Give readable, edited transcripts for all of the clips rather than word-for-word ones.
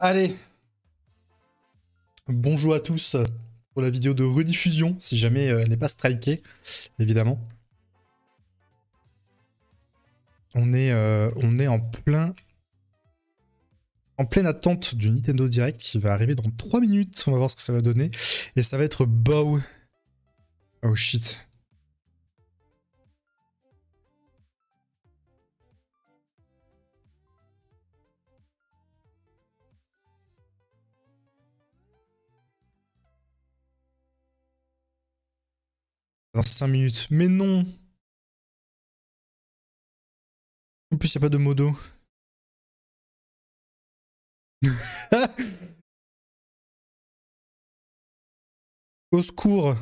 Allez, bonjour à tous pour la vidéo de rediffusion, si jamais elle n'est pas strikée, évidemment. On est en pleine attente du Nintendo Direct qui va arriver dans 3 minutes. On va voir ce que ça va donner. Et ça va être Bow. Oh shit. Dans 5 minutes. Mais non. En plus, il n'y a pas de modo. Au secours.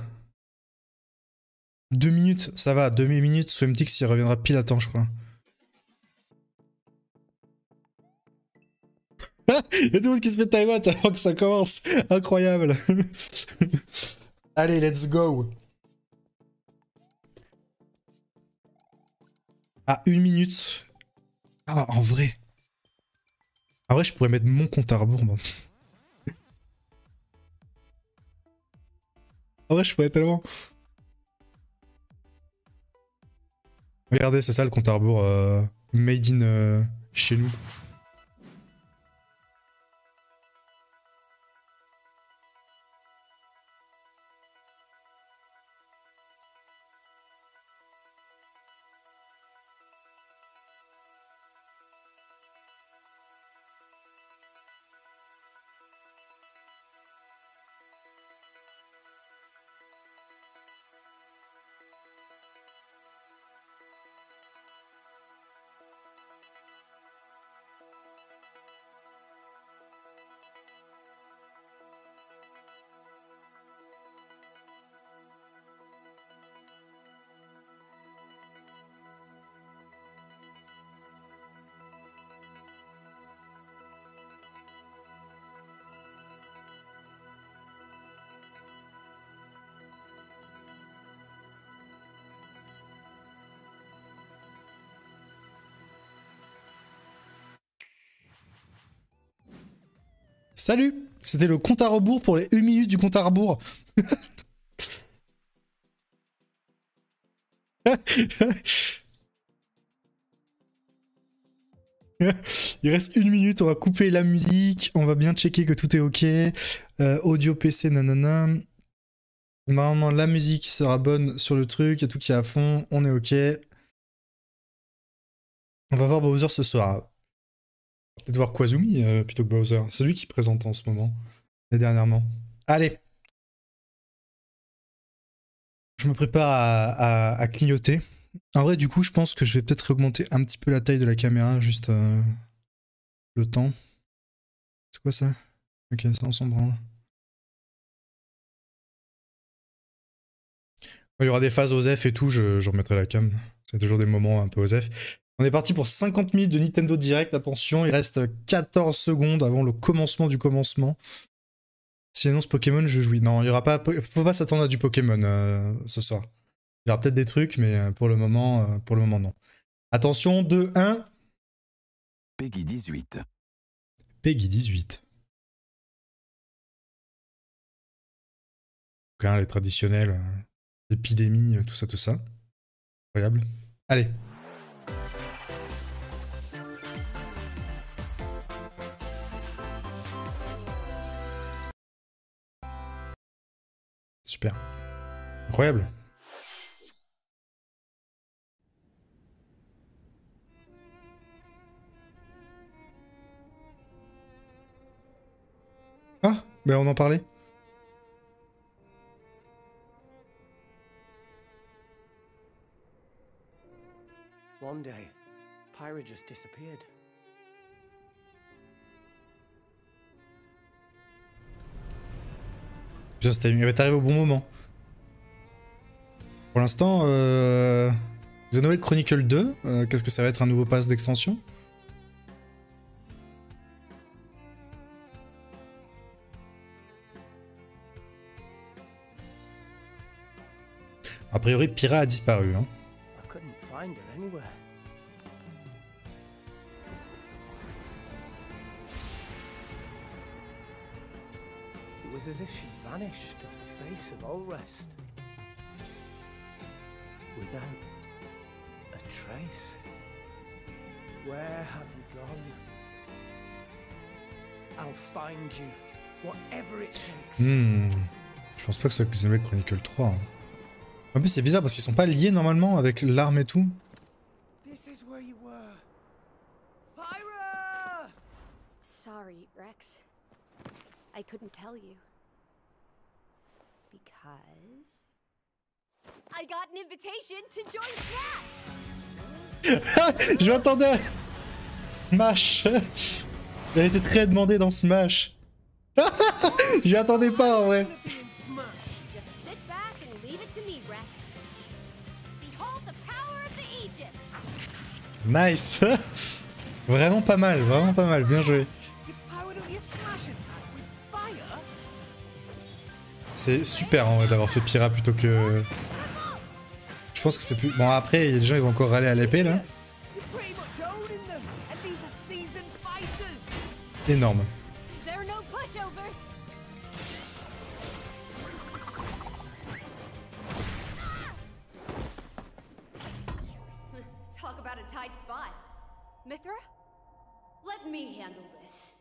2 minutes, ça va, 2 minutes, Swimtix il reviendra pile à temps, je crois. Il y a tout le monde qui se fait time-out avant que ça commence. Incroyable. Allez, let's go. Ah, 1 minute. Ah, en vrai. En vrai, je pourrais mettre mon compte à rebours, moi. En vrai, je pourrais tellement... Regardez, c'est ça le compte à rebours made in chez nous. Salut. C'était le compte à rebours pour les 1 minute du compte à rebours. Il reste 1 minute, on va couper la musique, on va bien checker que tout est ok. Audio PC, nanana. Normalement, la musique sera bonne sur le truc, il y a tout qui est à fond, on est ok. On va voir Bowser ce soir. Peut-être voir Kwazumi plutôt que Bowser. C'est lui qui présente en ce moment, et dernièrement. Allez. Je me prépare à clignoter. En vrai, du coup, je pense que je vais peut-être augmenter un petit peu la taille de la caméra, juste le temps. C'est quoi ça? Ok, ça on s'en branle. Il y aura des phases OSEF et tout, je remettrai la cam. C'est toujours des moments un peu OSEF. On est parti pour 50 minutes de Nintendo Direct. Attention, il reste 14 secondes avant le commencement du commencement. Si annonce Pokémon, je jouis. Non, il y aura pas. Faut pas s'attendre à du Pokémon ce soir. Il y aura peut-être des trucs, mais pour le moment, non. Attention, 2, 1. Peggy 18. Peggy 18. Donc, hein, les traditionnels, épidémie, tout ça, tout ça. Incroyable. Allez. Super. Incroyable. Ah, ben on en parlait. One day, Pyra just disappeared. Bien, t'es arrivé au bon moment. Pour l'instant, Xenoblade Chronicle 2, qu'est-ce que ça va être, un nouveau pass d'extension? A priori, Pyra a disparu. Hein. I couldn't find her anywhere. was as if she vanished off the face of Ulrest. Without a trace. Where have you gone? I'll find you, whatever it takes. Je pense pas que ce soit Xenoblade Chronicle 3. Hein. En plus, c'est bizarre parce qu'ils sont pas liés normalement avec l'arme et tout. This is where you were. Pyra! Sorry, Rex. I couldn't tell you. Because I got an invitation to join Smash! Je m'attendais. Smash. Elle était très demandée dans Smash. J'y attendais pas en vrai. Just sit back and leave it to me, Rex. Behold the power of the Aegis. Nice. Vraiment pas mal, bien joué. You powered up your smash attack with fire? C'est super en vrai d'avoir fait Pyra plutôt que... Je pense que c'est plus... Bon après, il y a des gens qui vont encore aller à l'épée là. You're pretty much owning them, and these are seasoned fighters. Énorme. There are no pushovers. Talk about a tight spot. Mithra? Let me handle this.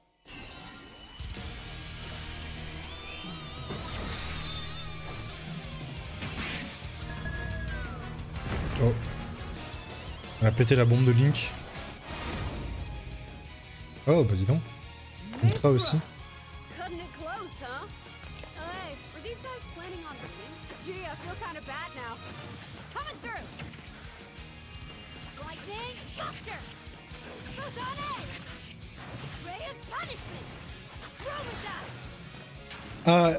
Oh. Elle a pété la bombe de Link. Oh bah dis donc. Mithra aussi. Cutting it close, huh? Hey, were these guys planning on leaving? Gee, I feel kind of bad now. Coming through. Lightning, Buster. Photonic. Ray of punishment. Throw with that. Ah,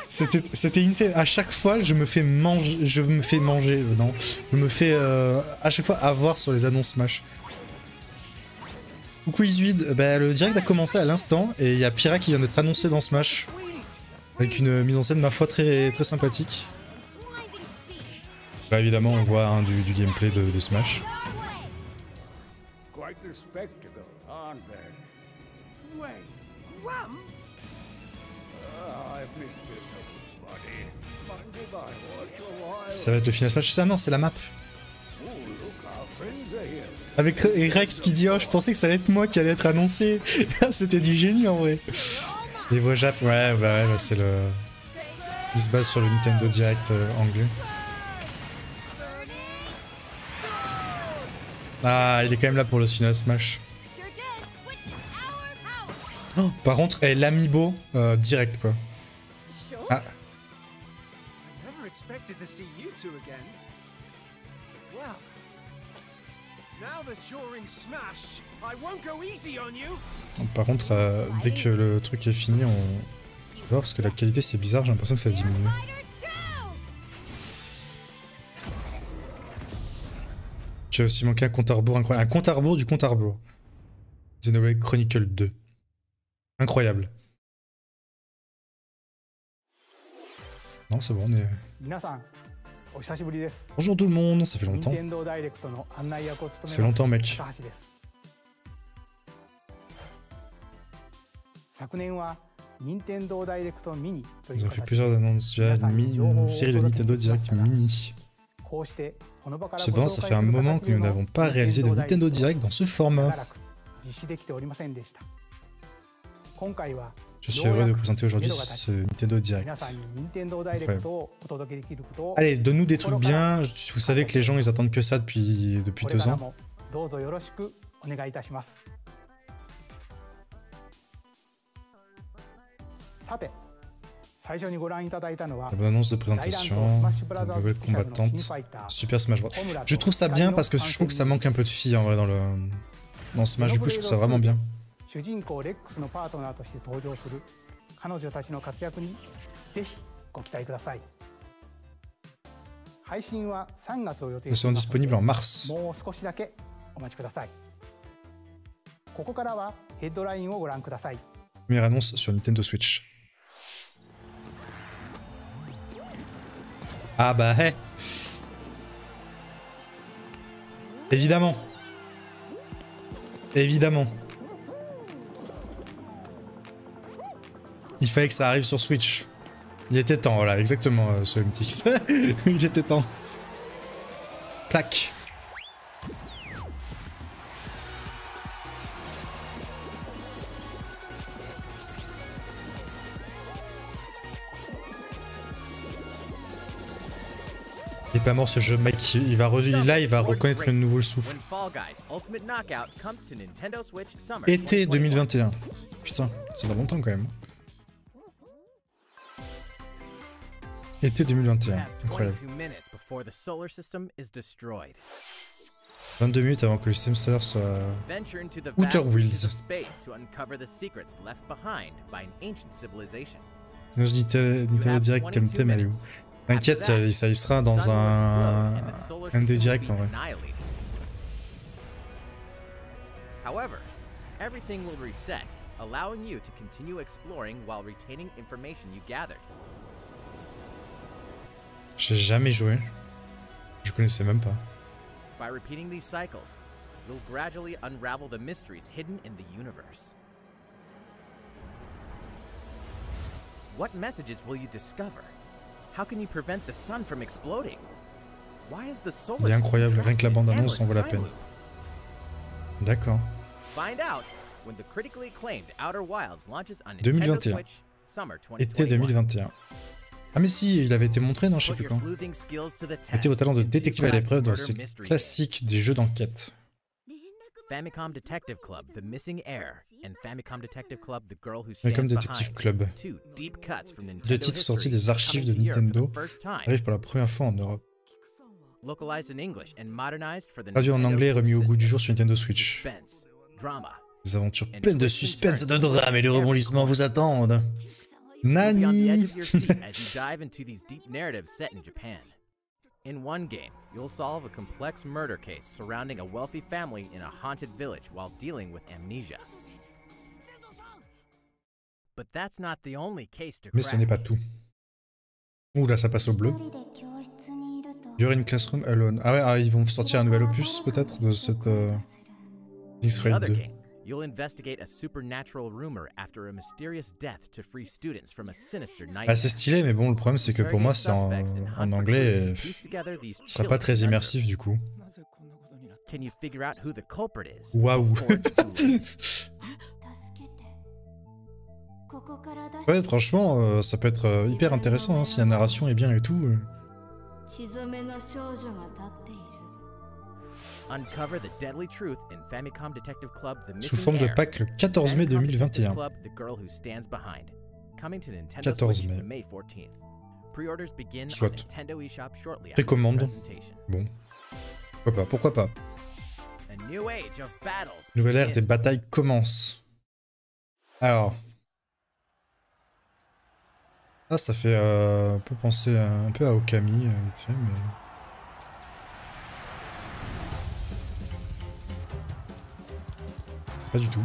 c'était insane. À chaque fois, je me fais manger, non, je me fais à chaque fois avoir sur les annonces Smash. Coucou Isuid, bah, le direct a commencé à l'instant et il y a Pyra qui vient d'être annoncé dans Smash avec une mise en scène ma foi très sympathique. Là évidemment on voit hein, du gameplay de Smash. Quite the spectacle, aren't they? Wait, Gramps? I've missed this buddy. Mind if I watch a while? Ça va être le final Smash, ça non c'est la map. Oh, look, our friends are here. Avec Rex qui dit oh je pensais que ça allait être moi qui allait être annoncé. C'était du génie en vrai. Les voix Jap, ouais bah c'est le... Il se base sur le Nintendo Direct anglais. Ah il est quand même là pour le final Smash. Sure did. Witness our power. Oh, par contre, l'amiibo direct quoi. Sure. Ah, I never expected to see you two again. Well, now that you're in Smash, I won't go easy on you. par contre, dès que le truc est fini, on va voir parce que la qualité c'est bizarre, j'ai l'impression que ça diminue. Fighters too. J'ai aussi manqué un compte à rebours incroyable. Un compte à rebours du compte à rebours. Xenoblade Chronicle 2. Incroyable. Non, c'est bon, on est... 皆さんお久しぶりです Bonjour tout le monde, ça fait 任 longtemps. 天堂ダイレクトの案内役を Ça 務 fait めま longtemps す mec. 高橋です昨年は任天堂ダイレクトミニとい Ils う ont fait 形 plusieurs で annonces via une série de Nintendo Direct mini. こうしてこの場から Cependant, ça fait un moment que nous n'avons pas réalisé de Nintendo Direct dans ce 長 format. らく実施できておりませんでした今回は Je suis heureux de vous présenter aujourd'hui ce Nintendo 皆 Direct. さんに任天堂ダイレクトをお届けできることを Allez, donne-nous des trucs bien. Vous savez que les gens ils attendent que ça depuis これ 2 から ans. もどうぞよろしくお願いいたしますさて最初にご覧いただいたのは La bonne annonce de 大乱闘 présentation, スマッシュブ la ラザーズ nouvelle スペシャルの新 combattante, ファイター Super Smash Bros. 小村と Je trouve ça bien parce que je trouve que ça manque un peu de filles en vrai dans Smash. Du coup, je trouve ça vraiment bien. 主人公レックスのパートナーとして登場する彼女たちの活躍にぜひご期待ください配信は3月を予定 Elles してい seront ますので disponibles en mars. もう少しだけお待ちくださいここからはヘッドラインをご覧ください Première annonce sur Nintendo Switch. Ah bah hey. Évidemment. Évidemment. Il fallait que ça arrive sur Switch. Il était temps, voilà, exactement, ce MTX. Il était temps. Clac. Il est pas mort ce jeu, mec. Là, il va reconnaître le nouveau souffle. Été 2021. Putain, c'est dans longtemps quand même. Été 2021, incroyable. 22 minutes avant que le système solaire soit Outer Wilds. Nos Nintendo Direct Temtem, elle est où? T'inquiète, ça y sera dans un des directs en vrai. However, everything will reset, allowing you to continue exploring while retaining information you gathered. J'ai jamais joué. Je connaissais même pas. By repeating these cycles, you'll gradually unravel the mysteries hidden in the universe. What messages will you discover? How can you prevent the sun from exploding? Why is the solar Il est incroyable, rien que la bande-annonce en vaut la peine. D'accord. Find out when the critically acclaimed Outer Wilds launches on 2021. Switch, Summer 2021. Été 2021. Ah mais si, il avait été montré, non, je sais plus quand. Mettez vos talents de détective à l'épreuve dans ces classiques des jeux d'enquête. Famicom Detective Club, The Missing Heir, and Famicom Detective Club, The Girl Who Famicom Stands Detective Behind. Club. Two deep cuts from Nintendo Deux titres sortis des archives de history coming Nintendo here for the first time. arrivent pour la première fois en Europe. Localized in English and modernized for the Traduit en Nintendo anglais et remis au Switch goût du system. jour sur Nintendo Switch. Suspense, drama. Des aventures pleines de suspense, de drame et de rebondissements vous attendent. You'll be on the edge Nani. of your seat as you dive into these deep narratives set in Japan. In one game, you'll solve a complex murder case surrounding a wealthy family in a haunted village while dealing with amnesia. But that's not the only case to Mais ce n'est pas crack. tout. Ouh là, ça passe au bleu. You're in Classroom Alone. Ah ouais, ils vont sortir un nouvel opus peut-être de cette X-Ray Another 2. game, you'll investigate a supernatural rumor after a mysterious death to free students from a sinister nightmare. Ah, c'est stylé, mais bon, le problème c'est que pour moi c'est en anglais et ce sera pas très immersif du coup. Can you figure out who the culprit is? Waouh. Or it's too late? Ouais, franchement, ça peut être hyper intéressant hein, si la narration est bien et tout. Uncover the deadly truth in Famicom Detective Club, The Sous Missing forme de Heir, pack le 14 mai Famicom Detective 2021. Club, The Girl Who Stands Behind. Coming to Nintendo 14 Switch mai. May 14th. Pre-orders begin Soit. on Nintendo eShop shortly after Précommande. the presentation. Bon. Pourquoi pas, pourquoi pas. A new age of battles Nouvelle ère des begins. batailles commence. Alors. Ah, ça fait un peu penser un peu à Okami, vite fait, mais... Pas du tout.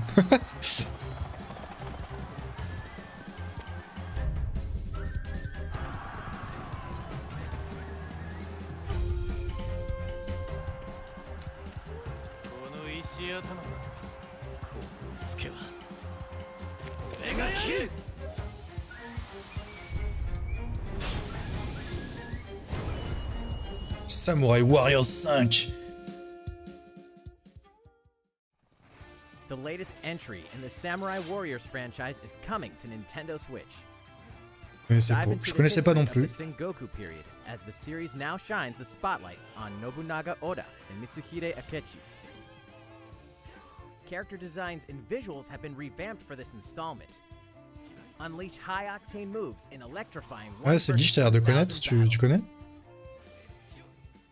Samurai Warriors 5. The latest entry in the Samurai Warriors franchise is coming to Nintendo Switch. Je connaissais pas non plus. Sengoku period, as the series now shines the spotlight on Nobunaga Oda and Mitsuhide Akechi. Character designs and visuals have been revamped for this installment. Unleash high-octane moves in electrifying. Ouais, c'est Guiche, t'as l'air de connaître, tu connais?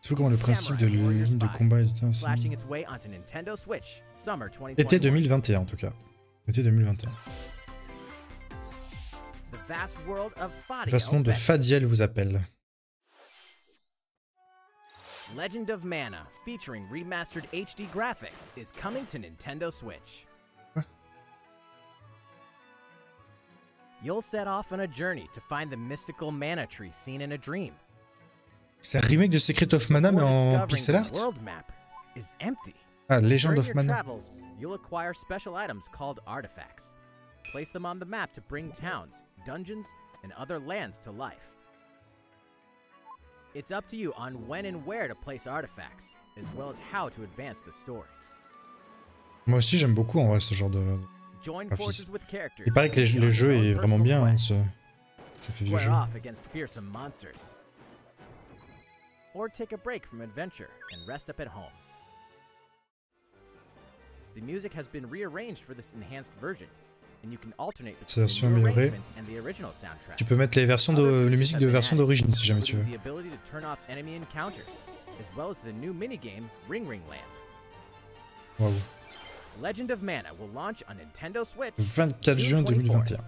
C'est fou comment le principe de ligne de combat est ainsi. Flashing its way onto Nintendo Switch, Summer 2021. Été 2021 en tout cas. Été 2021. The vast world of Le classement de Fadiel vous appelle. Legend of Mana, featuring remastered HD graphics, is coming to Nintendo Switch. Quoi? You'll set off on a journey to find the mystical mana tree seen in a dream. C'est un remake de Secret of Mana mais en pixel art? World map is empty. Ah, Legend During of your Mana. travels, you'll acquire special items called artifacts. Place them on the map to bring towns, dungeons, and other lands to life. It's up to you on when and where to place artifacts, as well as how to advance the story. Moi aussi j'aime beaucoup en vrai ce genre de Join graphisme. forces with characters. Il paraît que les jeux est vraiment bien, hein, ça fait vieux jeu. Square off against fearsome monsters. Or take a break from adventure and rest up at home. The music has been rearranged for this enhanced version, and you can alternate between the Version new améliorée. arrangement and the original soundtrack. Tu peux mettre les versions de les musiques de version d'origine si jamais tu veux. The ability to turn off enemy encounters, as well as the new minigame Ring Ring Land. Waouh. Legend of Mana will launch on Nintendo Switch 24 juin June 24. 2021.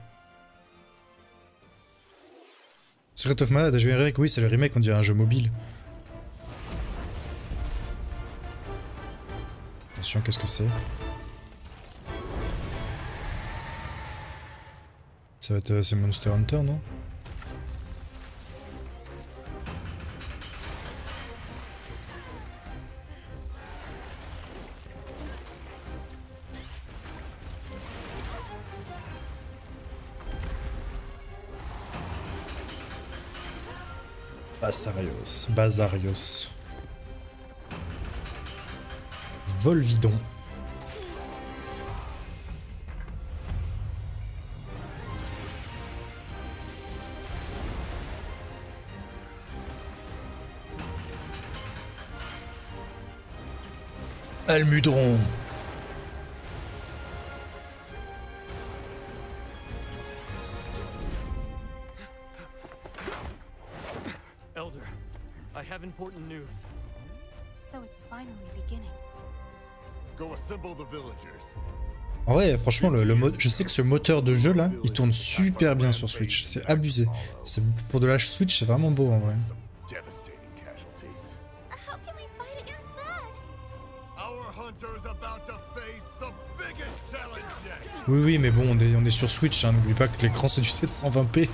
Secret of Mana, je verrai que oui, c'est le remake, on dirait un jeu mobile. Attention, qu'est-ce que c'est? Ça va être... c'est Monster Hunter, non? Bazarios. Volvidon. Almudron. Elder, I have important news. So it's finally beginning. Go assemble the villagers. En vrai, franchement, je sais que ce moteur de jeu là, il tourne super bien sur Switch. C'est abusé. Pour de la Switch, c'est vraiment beau en vrai. Devastating casualties. How can we fight against that? Our hunter's about to face the biggest challenge yet. Oui, oui, mais bon, on est sur Switch. Hein. N'oublie pas que l'écran c'est du 720p. We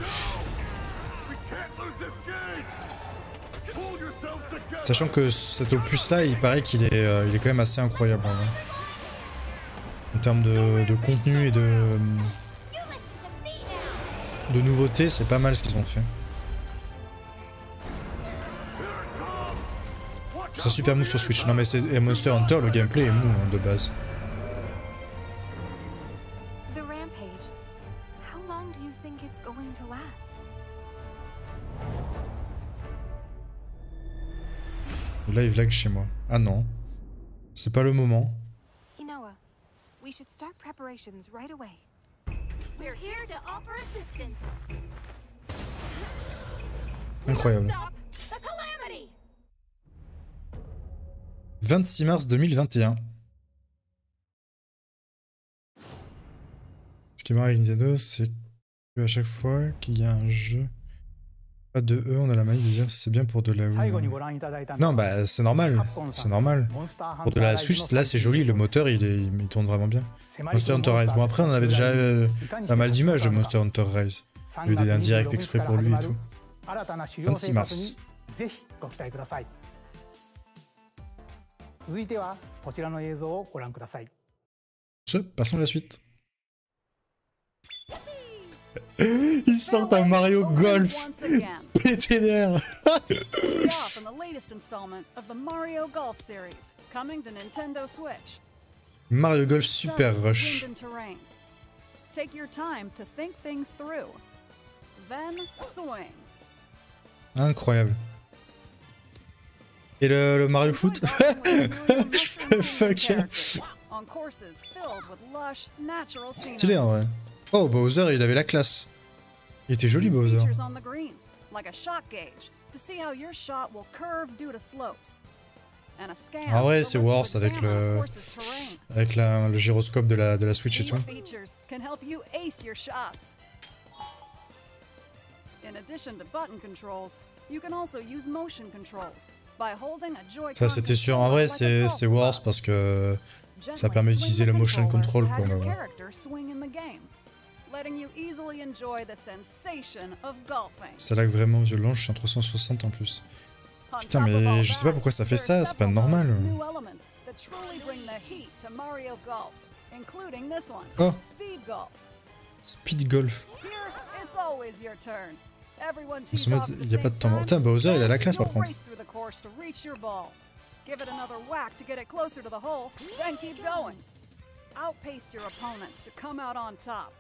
can't lose this gauge. Pull yourselves together. Sachant que cet opus là, il paraît qu'il est, il est quand même assez incroyable en vrai. En termes de contenu et de nouveautés, c'est pas mal ce qu'ils ont fait. C'est super mou sur Switch. Non mais c'est Monster Hunter, le gameplay est mou hein, de base. The rampage. How long do you think it's going to last? Là il lag chez moi. Ah non. C'est pas le moment. Inoa, we should start preparations right away. We're here to offer assistance. Incroyable. Stop the calamity. 26 mars 2021. Ce qui est marrant avec Nintendo, c'est qu'à chaque fois qu'il y a un jeu, pas de E, on a la manie de dire c'est bien pour de la Wii. Non, bah c'est normal, c'est normal. Pour de la Switch, là c'est joli, le moteur il tourne vraiment bien. Monster Hunter Rise. Bon, après on en avait déjà pas mal d'images de Monster Hunter Rise. Il y a eu un direct exprès pour lui et tout. 26 mars. 続いてはこちらの映像をご覧ください。 Passons à la suite. Ils sortent un Mario Golf. Pété d'air. off in the latest installment of the Mario Golf series, coming to Nintendo Switch. Mario Golf Super Rush. Wind and terrain. Take your time to think things through. Then swing. Incroyable. Et le Mario Foot. Fuck. On courses filled with lush, natural Stylé en vrai. Oh, Bowser, il avait la classe. Il était joli, Bowser. features on the greens, like a shot gauge, to see how your shot will curve due to slopes. And a scan Ah ouais, that c'est lets you Wars avec examine le a course's terrain. avec le gyroscope de la Switch et These tout. features can help you ace your shots. In addition to button controls, you can also use motion controls by holding a Joy-Con Ça c'était sûr. En vrai, c'est Wars parce que ça permet d'utiliser le motion control quoi. Mais bon. Ça lag vraiment violent. Je suis en 360 en plus. Putain, mais je sais pas pourquoi ça fait ça. C'est pas normal. Oh. Speed golf. Here, it's always your turn. Everyone En tees ce mode, off at the il n'y a pas same de temps mort. time. Putain, Bowser, il a la classe par You'll contre. race through the course to reach your ball. Give it another whack to get it closer to the hole, then keep going. Outpace your opponents to come out on top.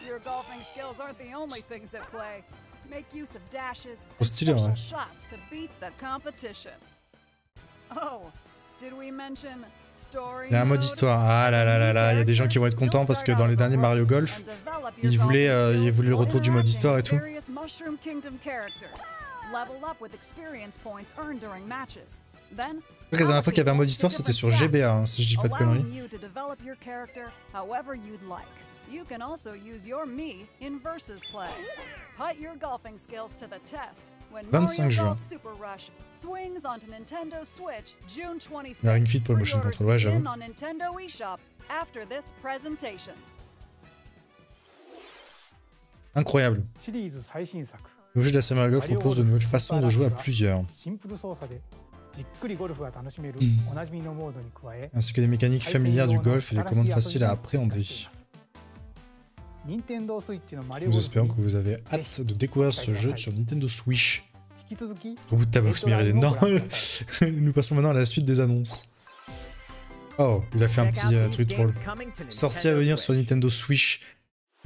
Your golfing skills aren't the only things at play. Make use of dashes and stylé, special ouais. shots to beat the competition. Oh, did we mention story Il y a un mode mode? histoire. Ah là là là là, il y a des gens qui vont être contents parce que dans les derniers Mario Golf, ils voulaient le retour du mode histoire et tout. Mushroom Kingdom characters. Level up with experience points earned during matches. Then, La dernière fois qu'il y avait un mode histoire, c'était sur GBA, hein, si je dis pas de conneries. allowing you to develop your character however you'd like. You can also use your Mii in versus play. Put your golfing skills to the test when 25 Mario juin. Golf Super Rush swings onto Nintendo Switch June 25th. Il y a Ring Fit pour le motion Pre-orders control, ouais, j'avoue. begin on Nintendo eShop after this presentation. Incroyable. シリーズ最新作 Le jeu d'AS Mario Golf propose de nouvelles façons de jouer à plusieurs, シンプル操作でじっくりゴルフが楽しめるおなじみのモードに加え ainsi que des mécaniques familières du golf et des commandes faciles à appréhender. 任天堂スイッチのマリオ Nous ゴルフ espérons に que vous avez hâte de découvrir ce jeu sur Nintendo Switch. 引き続き Reboot ta box, Myriad. Non, nous passons maintenant à la suite des annonces. Oh, il a fait un petit truc drôle. Sortie à venir sur Nintendo Switch.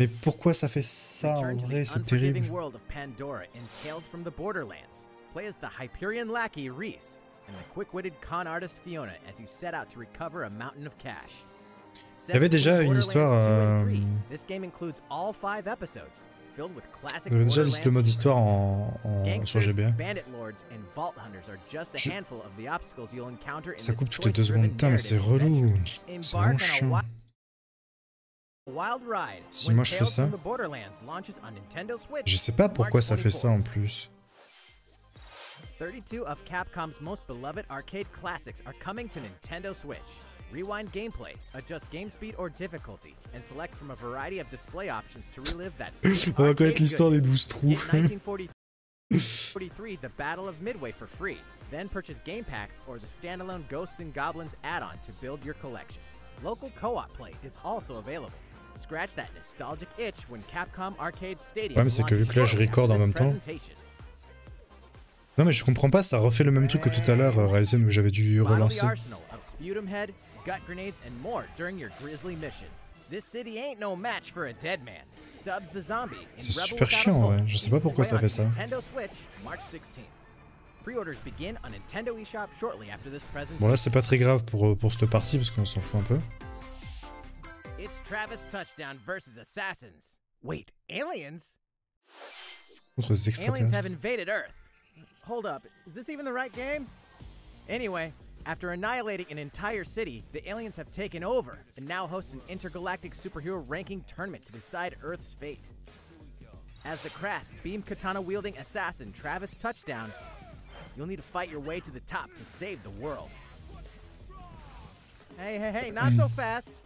Mais pourquoi ça fait ça en Return to vrai? the C'est terrible. unforgiving world of Pandora in Tales from the Borderlands. Play as the Hyperion lackey Reese and the quick-witted con artist Fiona as you set out to recover a mountain of cash. Il y avait déjà une histoire. This game includes all 5 episodes, filled with classic Il y avait déjà le Borderlands mode histoire sur Gangsters, GBA. bandit lords, and vault hunters are just a handful of the obstacles you'll encounter in Ça this coupe toutes les 2 choice-driven secondes. Putain, mais c'est narrative relou. adventure. C'est Embark vraiment on a chiant. wild ride Si when moi je fais Tales ça, from the Borderlands launches on Nintendo Switch. je sais pas pourquoi ça fait ça en plus. 32 of Capcom's most beloved arcade classics are coming to Nintendo Switch. Rewind gameplay, adjust game speed or difficulty, and select from a variety of display options to relive that sweet On va arcade connaître l'histoire des goodness. 12 trous. In 1943, the Battle of Midway for free. Then purchase game packs or the standalone Ghosts and Goblins add-on to build your collection. Local co-op play is also available. Scratch that nostalgic itch when Capcom Arcade Stadium Ouais, mais c'est que vu que là je launches recorde en shortly même after temps. this presentation. Non mais je comprends pas, ça refait le même truc que tout à l'heure, Ryzen, où j'avais dû Model relancer. the arsenal of Sputum Head, gut grenades, and more during your grisly mission. This city ain't no match for a dead man. Stubbs the zombie in C'est Rebel super Without a chiant, Hope ouais. Je sais pas pourquoi play ça on fait ça. Nintendo Switch, March 16th. Pre-orders begin on Nintendo eShop shortly after this presentation. Bon là c'est pas très grave pour cette partie parce qu'on s'en fout un peu. It's Travis Touchdown versus Assassins. Wait, aliens? Contre les Aliens have extraterrestres. invaded Earth. Hold up, is this even the right game? Anyway, after annihilating an entire city, the aliens have taken over and now host an intergalactic superhero ranking tournament to decide Earth's fate. As the crass, beam katana-wielding assassin Travis Touchdown, you'll need to fight your way to the top to save the world. Hey, not so fast!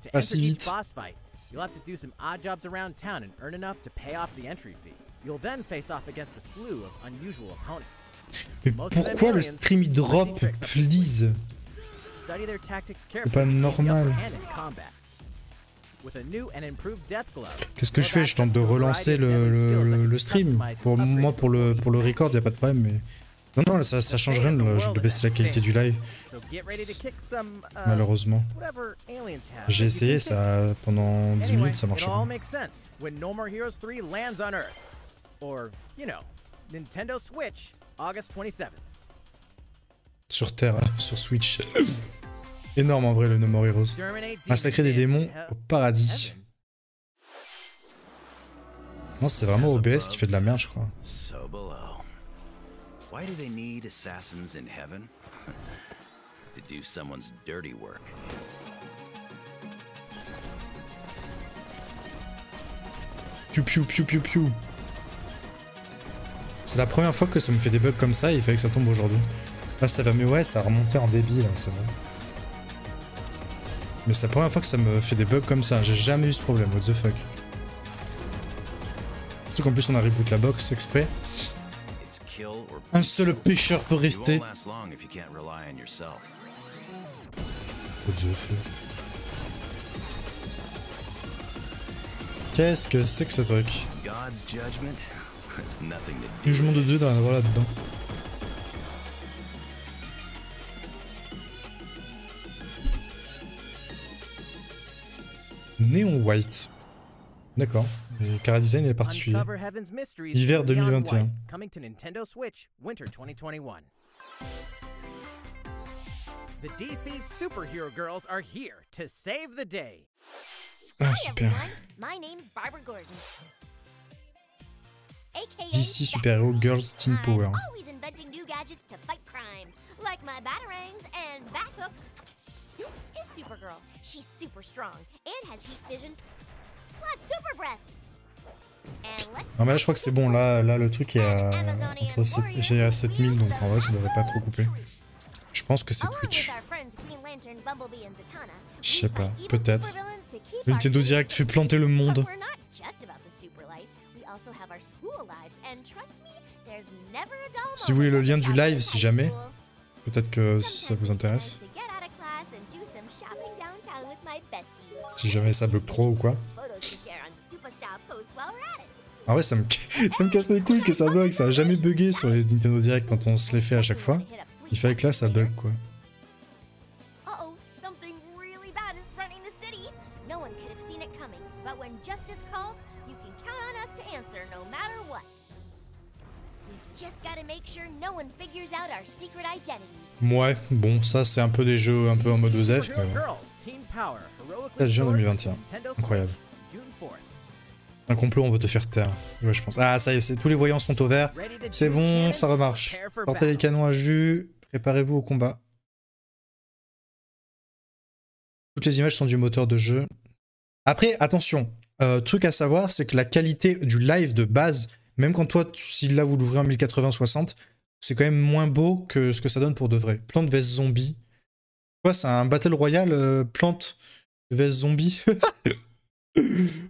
To Pas enter si each vite. boss fight, you'll have to do some odd jobs around town and earn enough to pay off the entry fee. You'll then face off against a slew of unusual opponents. Mais Most of them pourquoi le aliens stream il with drop, machine tricks up their please? sleeve. Study their tactics carefully pas to gain the normal. upper hand in combat. With a new and improved death glove, Qu'est-ce que je you'll fais? Je tente de access a relancer variety of deadly skills that le can stream. customize Pour and moi, upgrade pour le record, y a pas de problème, mais... Non, ça change rien de baisser la qualité du live, So get ready to kick some, malheureusement. whatever aliens have. J'ai essayé ça pendant 10 Anyway, minutes, ça marche it all pas. makes sense when No More Heroes 3 lands on Earth. Or, you know, Nintendo Switch, August 27th. Sur Terre, sur Switch. Énorme en vrai le No More Heroes. Exterminate Massacrer des demons démons in au paradis. heaven. Non, c'est vraiment OBS qui fait de la merde, je crois. So below. Why do they need assassins in heaven? To do someone's dirty work. Piu piu piu piu piu. C'est la première fois que ça me fait des bugs comme ça et il fallait que ça tombe aujourd'hui. Là ça va mieux, ouais, ça a remonté en débit là, c'est bon. Mais c'est la première fois que ça me fait des bugs comme ça, j'ai jamais eu ce problème, what the fuck. Surtout qu'en plus on a reboot la box exprès. It's kill or Un seul pêcheur peut you rester. won't last long if you can't rely on yourself. What the fuck. Qu'est-ce que c'est que ce truc? God's judgment has nothing to do Jugement de with Dieu dans la voilà là-dedans. Neon White. D'accord. Le cara design est particulier. Uncover Heaven's mysteries Hiver in Neon 2021. White, coming to Nintendo Switch, winter 2021. The DC superhero girls are here to save the day. Ah, super. My name's Barbara Gordon. AKA DC Super Hero Girls Teen Power. always inventing new gadgets to fight crime, like my batarangs and backup. This is Supergirl. She's super strong and has heat vision, plus super breath. And let's Non mais là je crois que c'est bon, là le truc est à, entre 7, j'ai à 7000 donc en vrai ça devrait pas trop couper. Je pense que c'est Twitch. Je sais pas, peut-être. Le Nintendo Direct fait planter le monde. Si vous voulez le lien du live, si jamais, peut-être que si ça vous intéresse. Si jamais ça bug trop ou quoi. Ah ouais, ça me casse les couilles que ça bug, ça a jamais bugué sur les Nintendo Direct quand on se les fait à chaque fois. Il fallait que là ça bug quoi. Ouais, bon, ça c'est un peu des jeux un peu en mode OZEF, mais bon. 13 juin 2021. Incroyable. Un complot, on veut te faire taire. Ouais, je pense. Ah, ça y est, tous les voyants sont au vert. C'est bon, ça remarche. Portez les canons à jus. Préparez-vous au combat. Toutes les images sont du moteur de jeu. Après, attention. Truc à savoir, c'est que la qualité du live de base, même quand toi, si là vous l'ouvrez en 1080-60, c'est quand même moins beau que ce que ça donne pour de vrai. Plante vs Zombie. Quoi, c'est un Battle Royale Plante vs Zombie.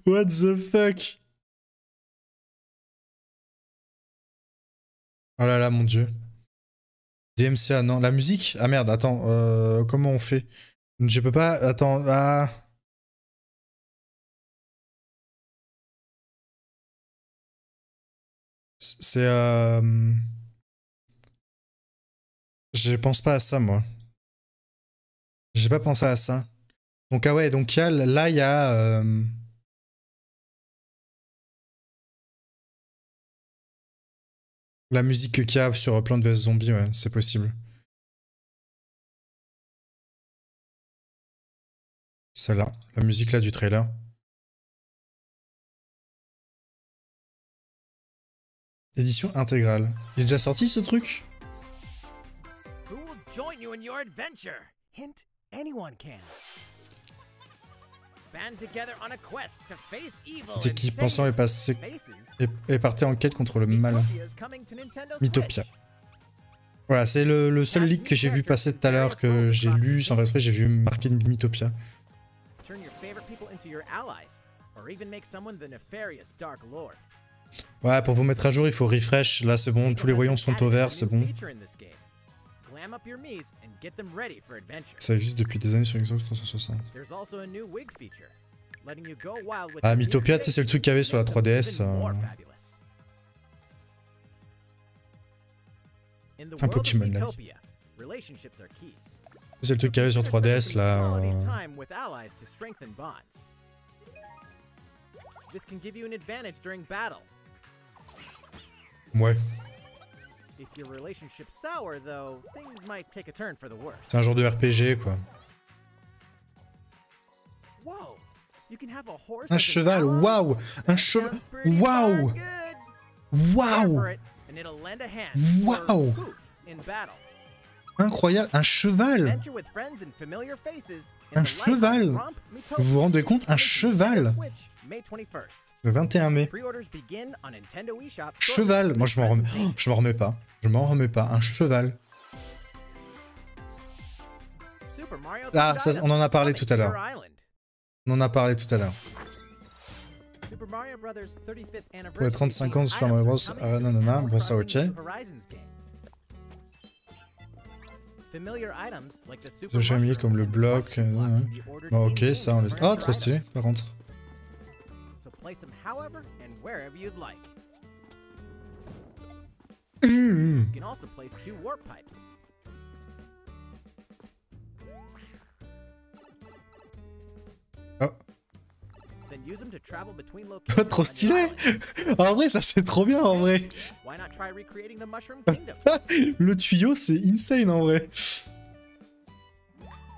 What the fuck? Oh là là, mon dieu. DMCA, non. La musique? Ah merde, attends. Comment on fait? Je peux pas... Attends, ah... C'est... Je pense pas à ça, moi. J'ai pas pensé à ça. Donc, ah ouais, donc là, il y a... La musique qu'il y a sur Plants vs Zombies, ouais, c'est possible. Celle-là, la musique là du trailer. Édition intégrale. Il est déjà sorti ce truc? Who will join you in your adventure? Hint, anyone can. Band together on a quest to face evil. C'est qui pensant est passé et partait en quête contre le mal. Mythopia. Voilà, c'est le seul leak que j'ai vu passer tout à l'heure, que j'ai lu sans faire exprès, j'ai vu marquer Mythopia. Ouais, pour vous mettre à jour, il faut refresh. Là, c'est bon, tous les voyants sont au vert, c'est bon. Ça existe depuis des années sur Xbox 360. Ah, Mythopia, tu sais, c'est le truc qu'il y avait sur la 3DS. Un Pokémon là. C'est le truc qu'il y avait sur 3DS là. Ouais. C'est un genre de RPG quoi. Un cheval, waouh! Un cheval, waouh! Waouh! Waouh! Incroyable, un cheval! Un cheval! Vous vous rendez compte? Un cheval! Le 21 mai. Cheval! Moi je m'en remets. Oh, je m'en remets pas. Je m'en remets pas. Un cheval. Ah, ça, on en a parlé tout à l'heure. On en a parlé tout à l'heure. Pour les 35 ans de Super Mario Bros. Ah, nanana. Bon, ça, ok. Je suis familier comme le bloc. Bon, ok, ça, on laisse. Oh, trop stylé, par contre. so place them however and wherever you'd like. Mmh. You can also place 2 warp pipes. Oh. Then use them to travel between Oh, locations. trop on your stylé. island. En vrai, ça c'est trop bien en vrai. Why not try recreating the Mushroom Kingdom? Le tuyau, c'est insane en vrai.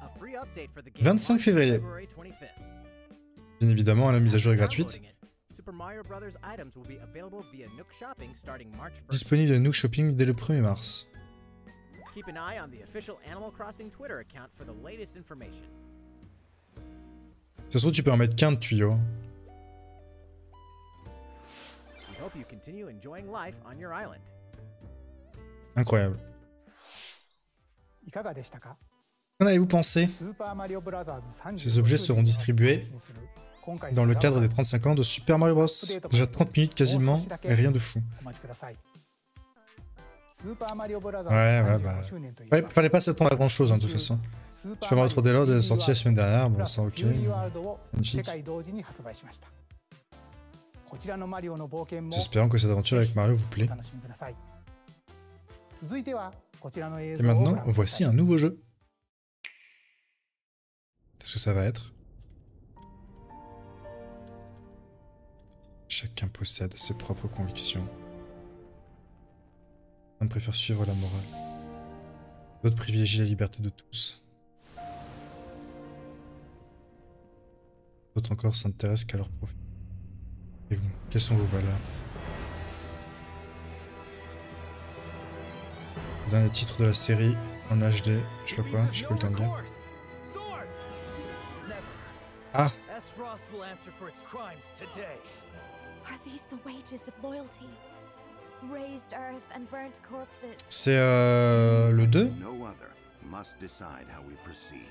A free update for the game 25 launched février. February 25th. Bien évidemment, la mise à jour est gratuite. Downloading it, Super Mario Brothers items will be available via Nook Shopping starting March 1st. Disponible de Nook Shopping dès le 1er mars. Keep an eye on the official Animal Crossing Twitter account for the latest information. Ça se trouve, tu peux en mettre qu'un de tuyau. We hope you continue enjoying life on your island. Incroyable. いかがでしたか？ Qu'en avez-vous pensé? スーパーマリオブラザーズ30 Ces objets seront distribués dans le cadre des 35 ans de Super Mario Bros. Déjà 30 minutes quasiment, et rien de fou. Ouais, bah. Fallait pas s'attendre à grand chose, hein, de toute façon. Super Mario 3D World est sorti la semaine dernière, bon, ça ok. Magnifique. J'espère que cette aventure avec Mario vous plaît. Et maintenant, voici un nouveau jeu. Qu'est-ce que ça va être? Chacun possède ses propres convictions. Un préfère suivre la morale. D'autres privilégient la liberté de tous. D'autres encore s'intéressent qu'à leur profit. Et vous, quelles sont vos valeurs? Le dernier titre de la série en HD, je sais pas quoi, je sais pas le temps de dire. Ah! Frost will answer for its crimes today. Are these the wages of loyalty? Raised earth and burnt corpses. C'est le 2? No other must decide how we proceed.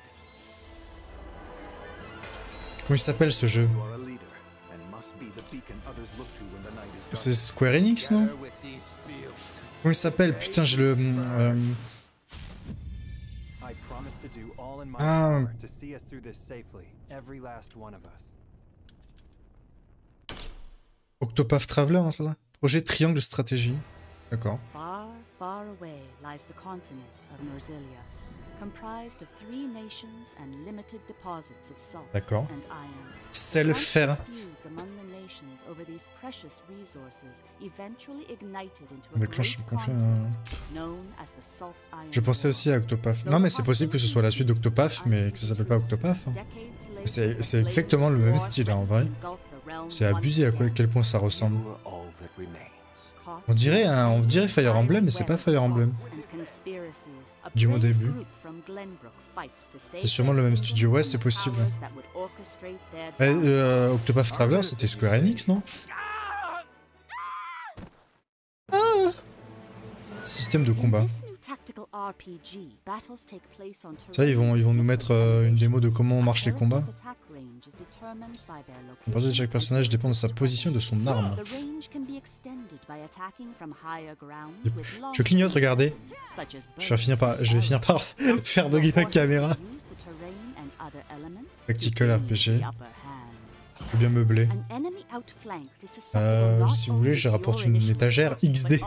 Comment il s'appelle ce jeu? You are a leader and must be the beacon others look to when the night is dark. C'est Square Enix, non? Comment il s'appelle? Putain, j'ai le... I promise to do all in my Ah. power to see us through this safely, every last one of us. Octopath Traveler, non, c'est pas ça? Projet Triangle de stratégie. D'accord. Far, far away lies the continent of Norzilia, comprised of 3 nations and limited deposits of salt D'accord. and iron. Self-faire. Feuds among the nations over these precious resources eventually ignited into Mais a quand je great confie, conflict known as the Salt Iron Je pensais aussi à Octopath. Non, mais c'est possible que ce soit la suite d'Octopath, mais que ça s'appelle pas Octopath. Hein. C'est exactement le même style, hein, en vrai. C'est abusé à quel point ça ressemble. On dirait Fire Emblem, mais c'est pas Fire Emblem. Du moins au début. C'est sûrement le même studio, ouais, c'est possible. Octopath Traveler, c'était Square Enix, non? Ah! Système de combat. Ça, ils vont nous mettre une démo de comment marchent les combats. La portée de chaque personnage dépend de sa position et de son arme. Je clignote, regardez. Je vais finir par faire bugger la caméra. Tactical RPG. Faut bien meubler. Si vous voulez, je rapporte une étagère XD.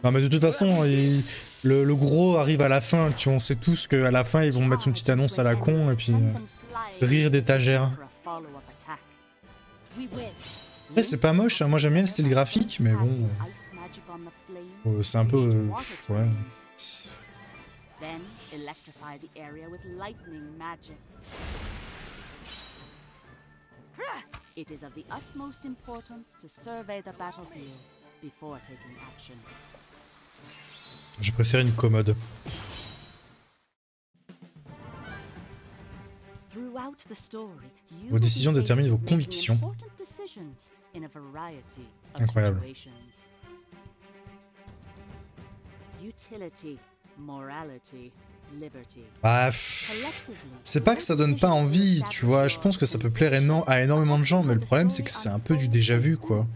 Non mais de toute façon, le gros arrive à la fin. On sait tous qu'à la fin, ils vont mettre une petite annonce à la con et puis rire d'étagère. Ouais, c'est pas moche, hein. Moi j'aime bien le style graphique, mais bon... c'est un peu... ouais... Then electrify the area with lightning magic. It is of the utmost importance to survey the battlefield before taking action. Je préfère une commode. Throughout the story, you Vos décisions will be déterminent vos faced with convictions. important decisions in a variety of Incroyable. situations. Utility, morality, Bah, c'est pas que ça donne pas envie, tu vois. Je pense que ça peut plaire à énormément de gens, mais le problème c'est que c'est un peu du déjà vu, quoi.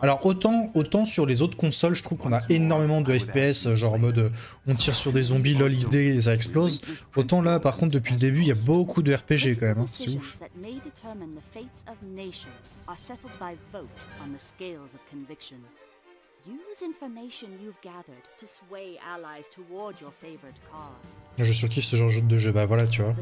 Alors autant sur les autres consoles, je trouve qu'on a énormément de FPS, genre en mode on tire sur des zombies, lol XD et ça explose. Autant là, par contre, depuis le début, il y a beaucoup de RPG quand même, hein. C'est ouf. Je surkiffe ce genre de jeu, bah voilà, tu vois.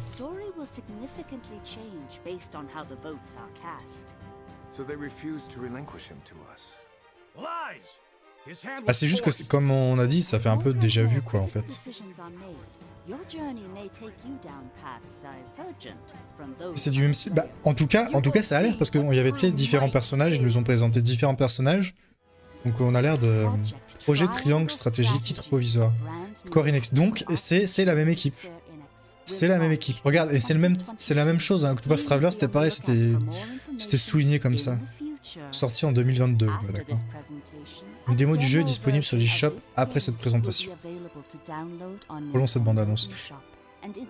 Ah, c'est juste que, comme on a dit, ça fait un peu déjà vu, quoi, en fait. C'est du même style. Bah, en tout cas, ça a l'air, parce qu'il y avait, tu sais, différents personnages, ils nous ont présenté différents personnages. Donc on a l'air de projet Triangle Stratégie, titre provisoire. Square Enix. Donc c'est la même équipe. C'est la même équipe. Regarde, et c'est la même chose. Hein. Octopath Traveler, c'était pareil, c'était souligné comme ça. Sorti en 2022. Ouais, d'accord. Une démo du jeu est disponible sur l'eShop après cette présentation. Prolong cette bande-annonce.